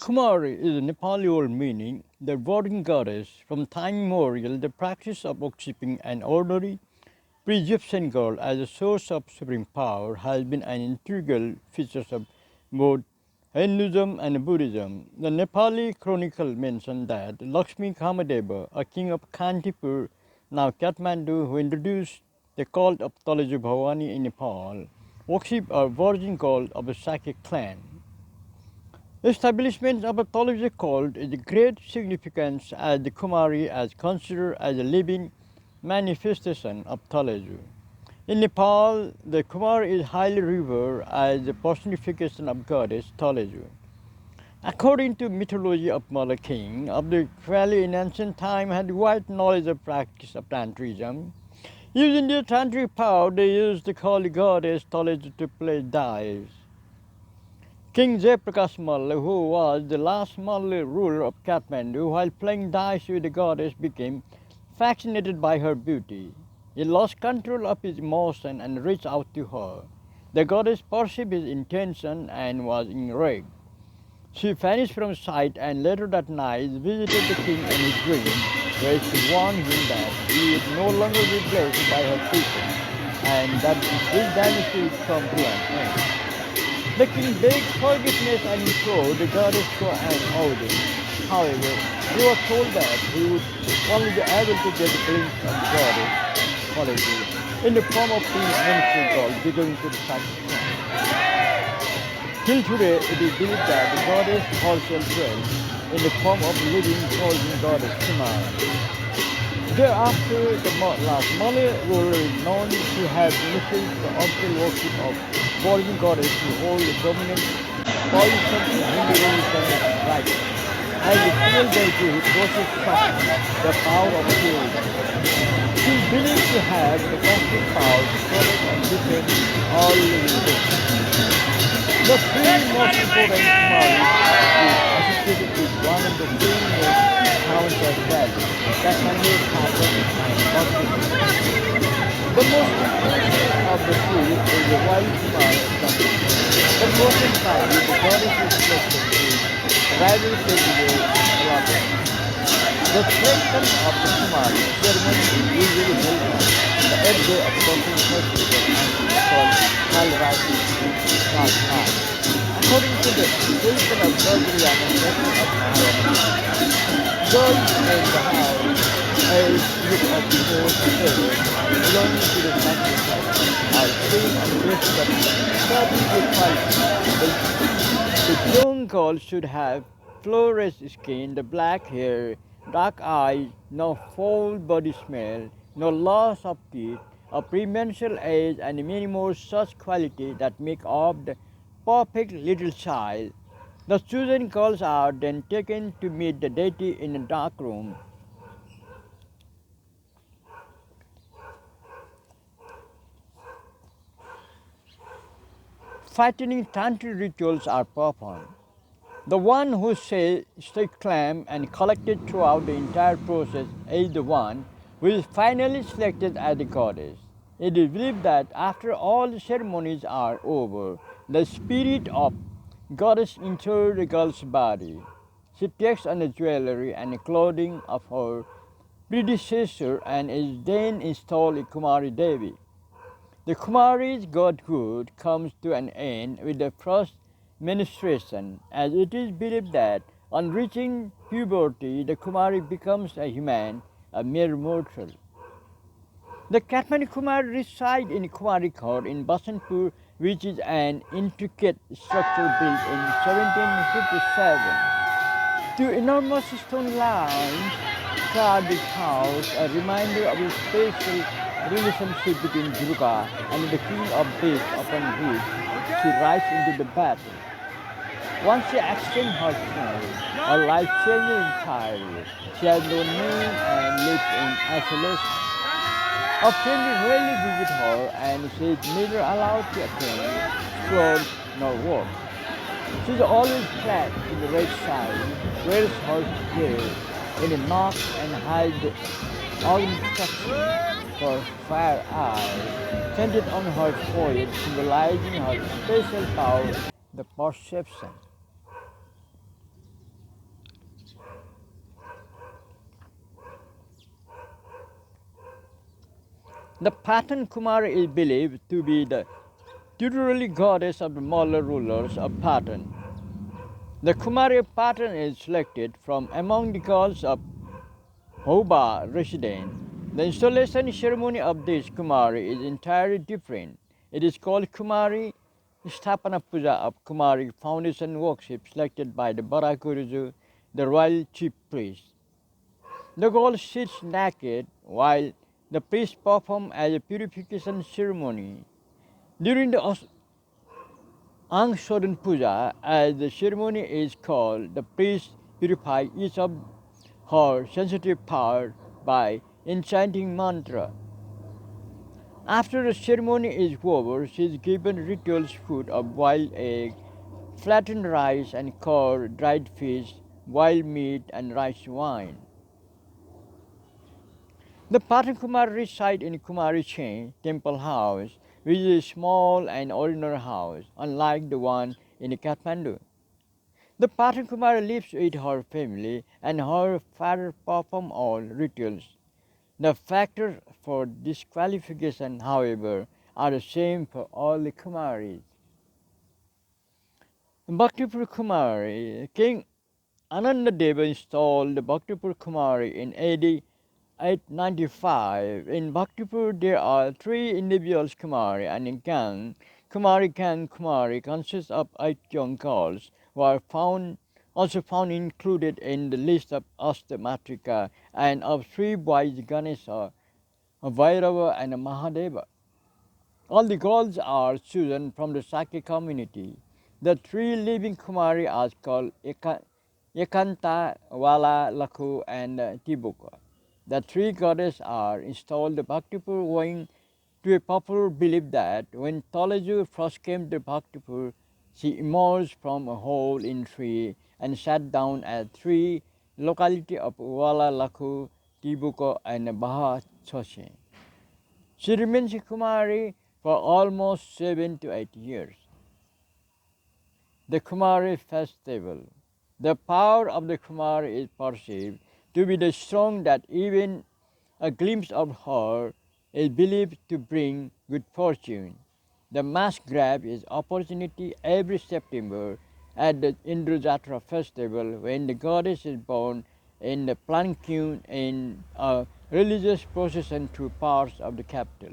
Kumari is a Nepali word meaning the watering goddess. From time immemorial, the practice of worshipping an ordinary pre-Egyptian god as a source of supreme power has been an integral feature of both Hinduism and Buddhism. The Nepali chronicle mentions that Lakshmi Kamadeva, a king of Kantipur, now Kathmandu, who introduced the cult of Talaju Bhavani in Nepal, worshipped a virgin god of a Sakya clan. The establishment of a Talaju cult is of great significance as the Kumari is considered as a living manifestation of Talaju. In Nepal, the Kumari is highly revered as the personification of goddess Talaju. According to mythology of Mala king of the valley in ancient time had wide knowledge of practice of Tantrism. Using their tantric power, they used the holy goddess Talaju to play dice. King Jayaprakash Malla, who was the last Malla ruler of Kathmandu, while playing dice with the goddess, became fascinated by her beauty. He lost control of his emotion and reached out to her. The goddess perceived his intention and was enraged. She vanished from sight and later that night visited the king in his dream, where she warned him that he would no longer be blessed by her people and that his dynasty would come to an end. The king begged forgiveness and implored the goddess to an audience. However, he was told that he would only be able to get a glimpse of the goddess quality in the form of being ministry gold belonging to the sacred plant. Till today, it is believed that the goddess herself dwells in the form of living frozen goddess Kumara. Thereafter, the last Mala ruler is known to have initiated the official worship of virgin goddess to hold the dominant position in Hindu religion right. As a female deity who possesses Shakti, the power of purity. She is believed to have the cosmic power to protect and defend all living beings. The three most important Kumaris is associated with one of the three most towns of Valley, Kathmandu, Thapar, and Bhakti. The most important of the three is the wild Kumar temple. The most side is the goddess reflection is rival festival Alabama. The second of the Kumari ceremony is usually held on the 8th day of Total Festival and called Kalrati Last Night. According to the tradition of Gajriya and legend of Maharana, girls in the house a group of four children belonging to the sacrifice are seen and dressed up starting with the young girl should have flawless skin, the black hair, dark eyes, no foul body smell, no loss of teeth, a premenopausal age, and many more such qualities that make up the perfect little child. The chosen girls are then taken to meet the deity in a dark room. Fattening tantric rituals are performed. The one who stays calm and collected throughout the entire process is the one who is finally selected as the goddess. It is believed that after all the ceremonies are over, the spirit of goddess enters the girl's body. She takes on the jewelry and clothing of her predecessor and is then installed in Kumari Devi. The Kumari's godhood comes to an end with the first menstruation, as it is believed that on reaching puberty, the Kumari becomes a human, a mere mortal. The Kathmandu Kumari reside in Kumari Court in Basantpur, which is an intricate structure built in 1757. Two enormous stone lions guard this house, a reminder of the special relationship between Durga and the king of beasts upon which she rides into the battle. Once she exchanges her soul, her life changes entirely. She has no name and lives in isolation. Her friends rarely visit her and she is neither allowed to attend schools nor work. She is always clad in the red sari, wears her hair in a knot and hides the instruction for fire eyes, painted on her forehead, symbolizing her special power, the perception. The Pathan Kumari is believed to be the tutelary goddess of the Malla rulers of Pathan. The Kumari of Pathan is selected from among the gods of Hoba resident. The installation ceremony of this Kumari is entirely different. It is called Kumari Sthapana Puja of Kumari Foundation worship selected by the Bara Guruju, the royal chief priest. The girl sits naked while the priest performs as a purification ceremony. During the Angshodan Puja, as the ceremony is called, the priest purifies each of her sensitive part by enchanting mantra. After the ceremony is over, she is given ritual food of boiled egg, flattened rice and curd, dried fish, boiled meat and rice wine. The Patan Kumari reside in Kumari Chain temple house, which is a small and ordinary house, unlike the one in Kathmandu. The Patan Kumari lives with her family and her father perform all rituals. The factors for disqualification, however, are the same for all the Kumaris. Bhaktipur Kumari, King Anandadeva installed the Bhaktipur Kumari in AD 895. In Bhaktipur there are 3 individuals Kumari, and in Gang, Kumari consists of 8 young girls who are also found included in the list of Astamatrika, and of 3 boys Ganesha, Vairava and Mahadeva. All the girls are chosen from the Sakya community. The 3 living Kumari are called Ekanta, Vala, Lakhu and Tibuka. The 3 goddesses are installed in Bhaktipur owing to a popular belief that when Talaju first came to Bhaktipur, she emerged from a hole in tree and sat down at 3 localities of Vala, Lakhu, Tibuka and Bahachoshe. She remains a Kumari for almost 7 to 8 years. The Kumari Festival. The power of the Kumari is perceived to be the strong that even a glimpse of her is believed to bring good fortune. The mass grab is opportunity every September at the Indrajatra festival when the goddess is born in the palanquin in a religious procession through parts of the capital.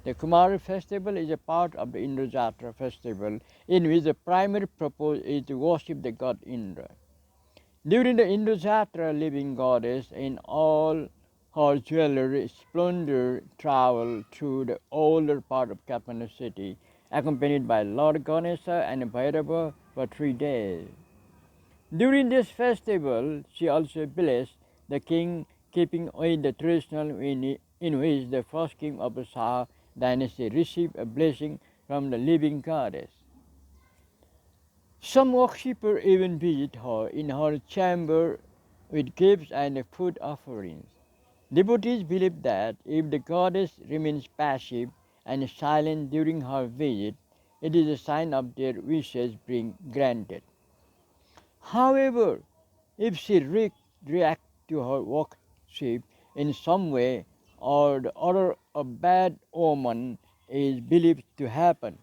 The Kumari festival is a part of the Indrajatra festival in which the primary purpose is to worship the god Indra. During the Indrajatra, living goddess in all her jewelry splendor travel through the older part of Kathmandu city, accompanied by Lord Ganesha and Bhairava for 3 days. During this festival, she also blessed the king, keeping with the traditional in which the first king of the Shah dynasty received a blessing from the living goddess. Some worshippers even visit her in her chamber with gifts and food offerings. Devotees believe that if the goddess remains passive and silent during her visit, it is a sign of their wishes being granted. However, if she reacts to her worship in some way or the other, a bad omen is believed to happen.